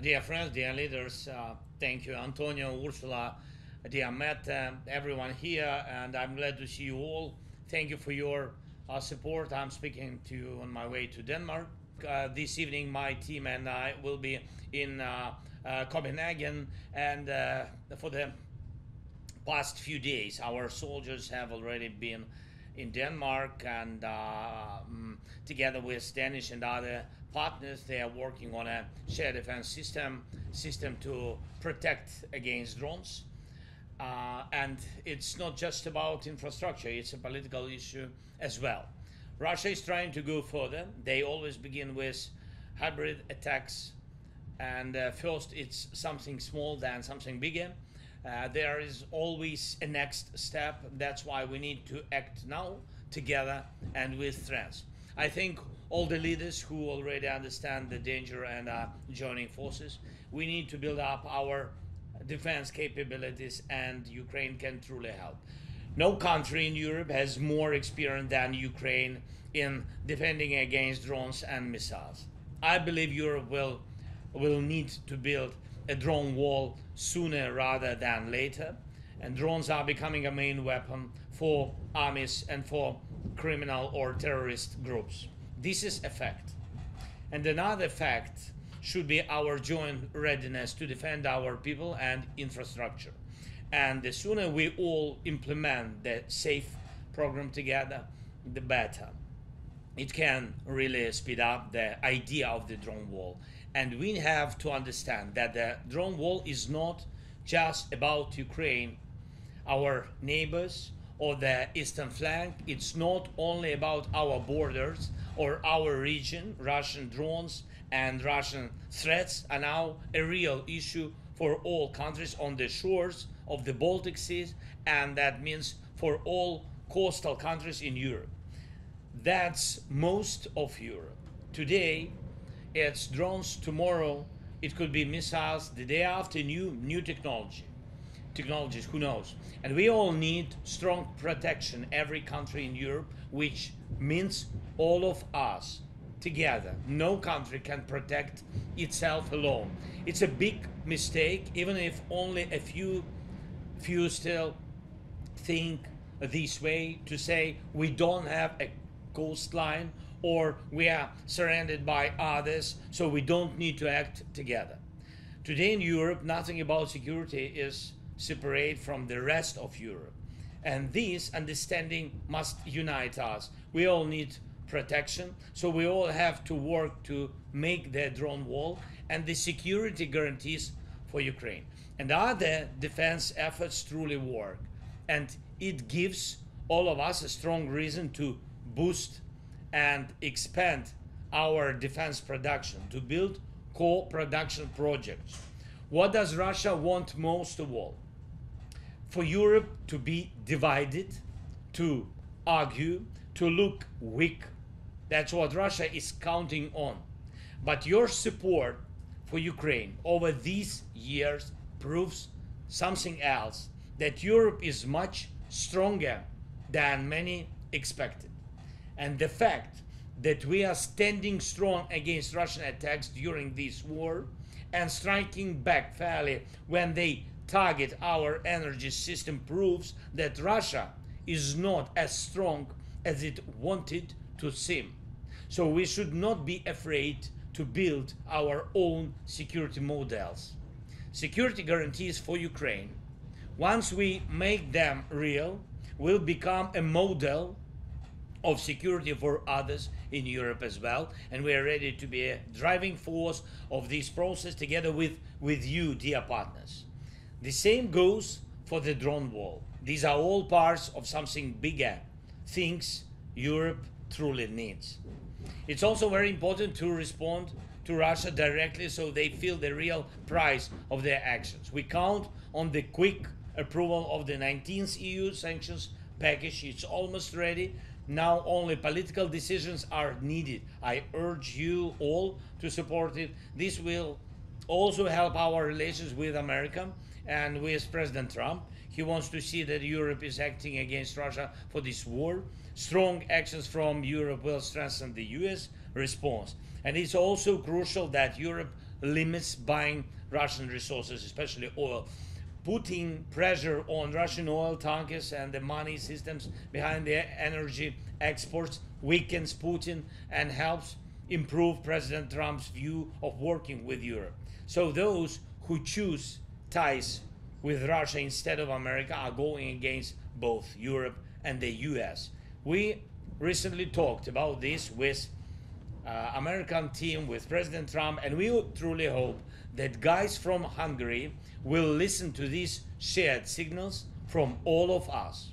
Dear friends, dear leaders, thank you, Antonio, Ursula, dear Matt, everyone here, and I'm glad to see you all. Thank you for your support. I'm speaking to you on my way to Denmark. This evening, my team and I will be in Copenhagen, and for the past few days, our soldiers have already been in Denmark, and together with Danish and other partners, they are working on a shared defense system to protect against drones. And it's not just about infrastructure, it's a political issue as well. Russia is trying to go further. They always begin with hybrid attacks, and first it's something small, then something bigger. There is always a next step. That's why we need to act now together and with strength. I think all the leaders who already understand the danger and are joining forces, we need to build up our defense capabilities, and Ukraine can truly help. No country in Europe has more experience than Ukraine in defending against drones and missiles. I believe Europe will need to build a drone wall sooner rather than later, and drones are becoming a main weapon for armies and for criminal or terrorist groups. This is a fact. And another fact should be our joint readiness to defend our people and infrastructure. And the sooner we all implement the SAFE program together, the better. It can really speed up the idea of the drone wall. And we have to understand that the drone wall is not just about Ukraine, our neighbors, or the eastern flank. It's not only about our borders or our region. Russian drones and Russian threats are now a real issue for all countries on the shores of the Baltic Sea, and that means for all coastal countries in Europe. That's most of Europe. Today, it's drones. Tomorrow, it could be missiles. The day after, new technologies, who knows? And we all need strong protection, every country in Europe, which means all of us together. No country can protect itself alone. It's a big mistake, even if only a few still think this way, to say we don't have a coastline or we are surrounded by others, so we don't need to act together. Today in Europe, nothing about security is separate from the rest of Europe. And this understanding must unite us. We all need protection, so we all have to work to make the drone wall and the security guarantees for Ukraine. And other defense efforts truly work. And it gives all of us a strong reason to boost and expand our defense production, to build co-production projects. What does Russia want most of all? For Europe to be divided, to argue, to look weak. That's what Russia is counting on. But your support for Ukraine over these years proves something else, that Europe is much stronger than many expected. And the fact that we are standing strong against Russian attacks during this war and striking back fairly when they target our energy system proves that Russia is not as strong as it wanted to seem. So we should not be afraid to build our own security models. Security guarantees for Ukraine, once we make them real, will become a model of security for others in Europe as well, and we are ready to be a driving force of this process together with you, dear partners. The same goes for the drone wall. These are all parts of something bigger, things Europe truly needs. It's also very important to respond to Russia directly so they feel the real price of their actions. We count on the quick approval of the 19th EU sanctions package. It's almost ready. Now only political decisions are needed. I urge you all to support it. This will also help our relations with America and with President Trump. He wants to see that Europe is acting against Russia for this war. Strong actions from Europe will strengthen the US response. And it's also crucial that Europe limits buying Russian resources, especially oil. Putting pressure on Russian oil tankers and the money systems behind their energy exports weakens Putin and helps improve President Trump's view of working with Europe. So those who choose ties with Russia instead of America are going against both Europe and the US. We recently talked about this with American team, with President Trump, and we truly hope that guys from Hungary will listen to these shared signals from all of us.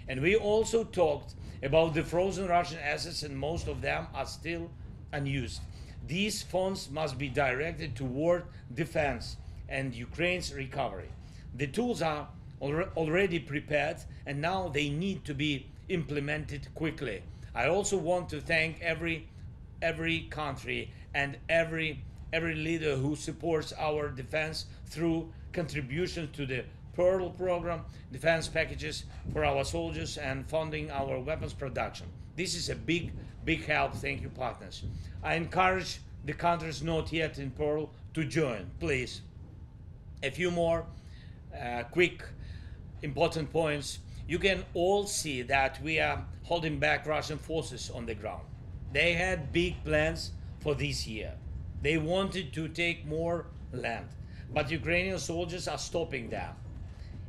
And we also talked about the frozen Russian assets, and most of them are still unused. These funds must be directed toward defense and Ukraine's recovery. The tools are already prepared, and now they need to be implemented quickly. I also want to thank every country and every leader who supports our defense through contributions to the Pearl program, defense packages for our soldiers, and funding our weapons production. This is a big help. Thank you, partners. I encourage the countries not yet in Pearl to join, please. A few more quick important points. You can all see that we are holding back Russian forces on the ground. They had big plans for this year. They wanted to take more land, but Ukrainian soldiers are stopping them.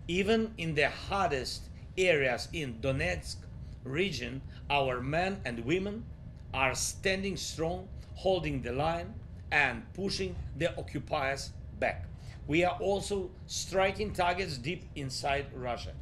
Even in the hardest areas in Donetsk region, our men and women are standing strong, holding the line and pushing the occupiers back. We are also striking targets deep inside Russia.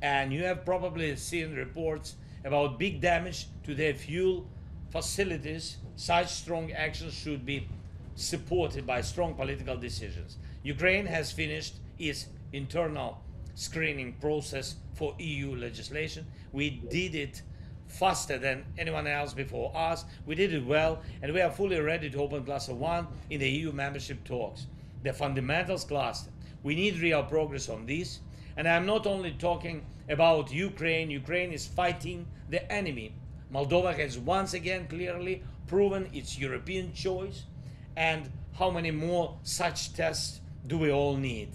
And you have probably seen reports about big damage to their fuel facilities. Such strong actions should be supported by strong political decisions. Ukraine has finished its internal screening process for EU legislation. We did it faster than anyone else before us. We did it well, and we are fully ready to open Cluster 1 in the EU membership talks. The fundamentals cluster. We need real progress on this. And I'm not only talking about Ukraine. Ukraine is fighting the enemy. Moldova has once again clearly proven its European choice. And how many more such tests do we all need?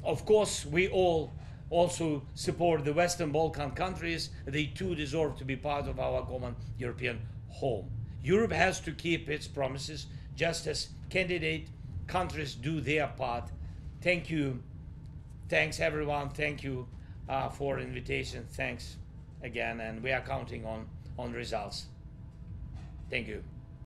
Of course, we all also support the Western Balkan countries. They too deserve to be part of our common European home. Europe has to keep its promises, just as candidate countries do their part. Thank you. Thanks, everyone. Thank you for invitation. Thanks again, and we are counting on results. Thank you.